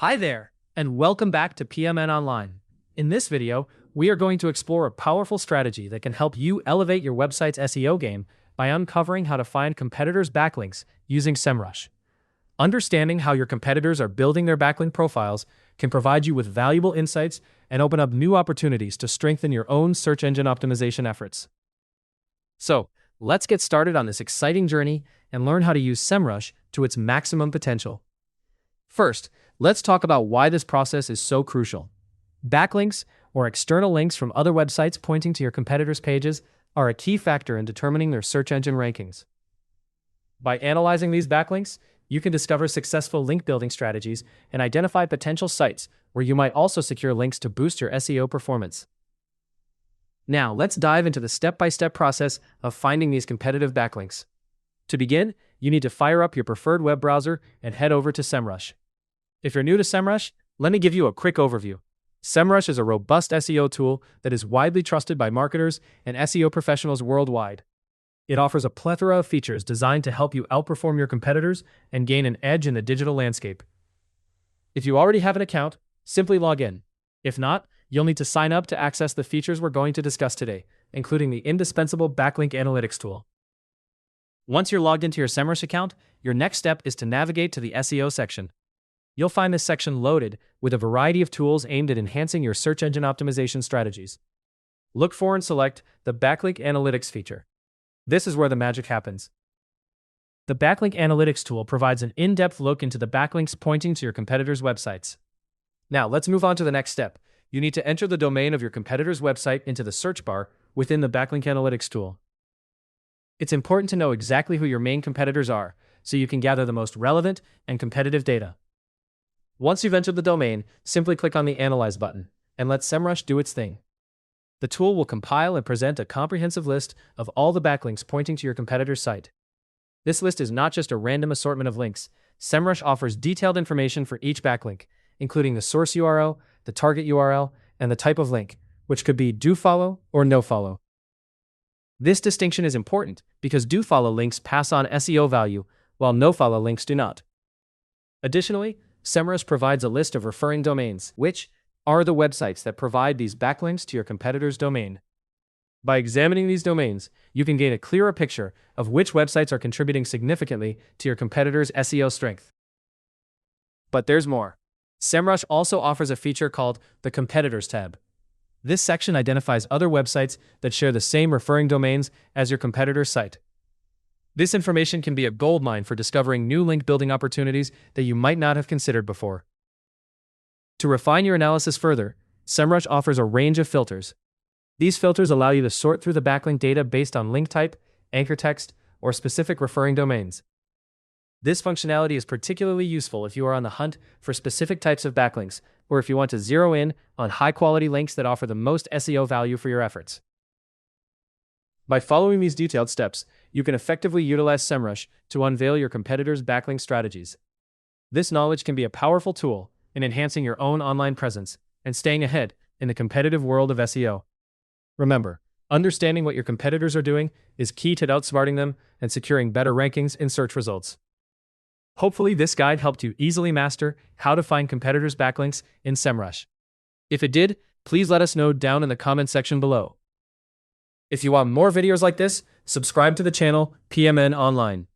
Hi there, and welcome back to PMN Online. In this video, we are going to explore a powerful strategy that can help you elevate your website's SEO game by uncovering how to find competitors' backlinks using Semrush. Understanding how your competitors are building their backlink profiles can provide you with valuable insights and open up new opportunities to strengthen your own search engine optimization efforts. So, let's get started on this exciting journey and learn how to use Semrush to its maximum potential. First, let's talk about why this process is so crucial. Backlinks, or external links from other websites pointing to your competitors' pages, are a key factor in determining their search engine rankings. By analyzing these backlinks, you can discover successful link building strategies and identify potential sites where you might also secure links to boost your SEO performance. Now, let's dive into the step-by-step process of finding these competitive backlinks. To begin, you need to fire up your preferred web browser and head over to Semrush. If you're new to Semrush, let me give you a quick overview. Semrush is a robust SEO tool that is widely trusted by marketers and SEO professionals worldwide. It offers a plethora of features designed to help you outperform your competitors and gain an edge in the digital landscape. If you already have an account, simply log in. If not, you'll need to sign up to access the features we're going to discuss today, including the indispensable Backlink Analytics tool. Once you're logged into your Semrush account, your next step is to navigate to the SEO section. You'll find this section loaded with a variety of tools aimed at enhancing your search engine optimization strategies. Look for and select the Backlink Analytics feature. This is where the magic happens. The Backlink Analytics tool provides an in-depth look into the backlinks pointing to your competitors' websites. Now, let's move on to the next step. You need to enter the domain of your competitor's website into the search bar within the Backlink Analytics tool. It's important to know exactly who your main competitors are, so you can gather the most relevant and competitive data. Once you've entered the domain, simply click on the Analyze button, and let Semrush do its thing. The tool will compile and present a comprehensive list of all the backlinks pointing to your competitor's site. This list is not just a random assortment of links. Semrush offers detailed information for each backlink, including the source URL, the target URL, and the type of link, which could be dofollow or nofollow. This distinction is important because dofollow links pass on SEO value, while nofollow links do not. Additionally, Semrush provides a list of referring domains, which are the websites that provide these backlinks to your competitor's domain. By examining these domains, you can gain a clearer picture of which websites are contributing significantly to your competitor's SEO strength. But there's more. Semrush also offers a feature called the Competitors tab. This section identifies other websites that share the same referring domains as your competitor's site. This information can be a goldmine for discovering new link building opportunities that you might not have considered before. To refine your analysis further, Semrush offers a range of filters. These filters allow you to sort through the backlink data based on link type, anchor text, or specific referring domains. This functionality is particularly useful if you are on the hunt for specific types of backlinks, or if you want to zero in on high-quality links that offer the most SEO value for your efforts. By following these detailed steps, you can effectively utilize Semrush to unveil your competitors' backlink strategies. This knowledge can be a powerful tool in enhancing your own online presence and staying ahead in the competitive world of SEO. Remember, understanding what your competitors are doing is key to outsmarting them and securing better rankings in search results. Hopefully, this guide helped you easily master how to find competitors' backlinks in Semrush. If it did, please let us know down in the comment section below. If you want more videos like this, subscribe to the channel PMN Online.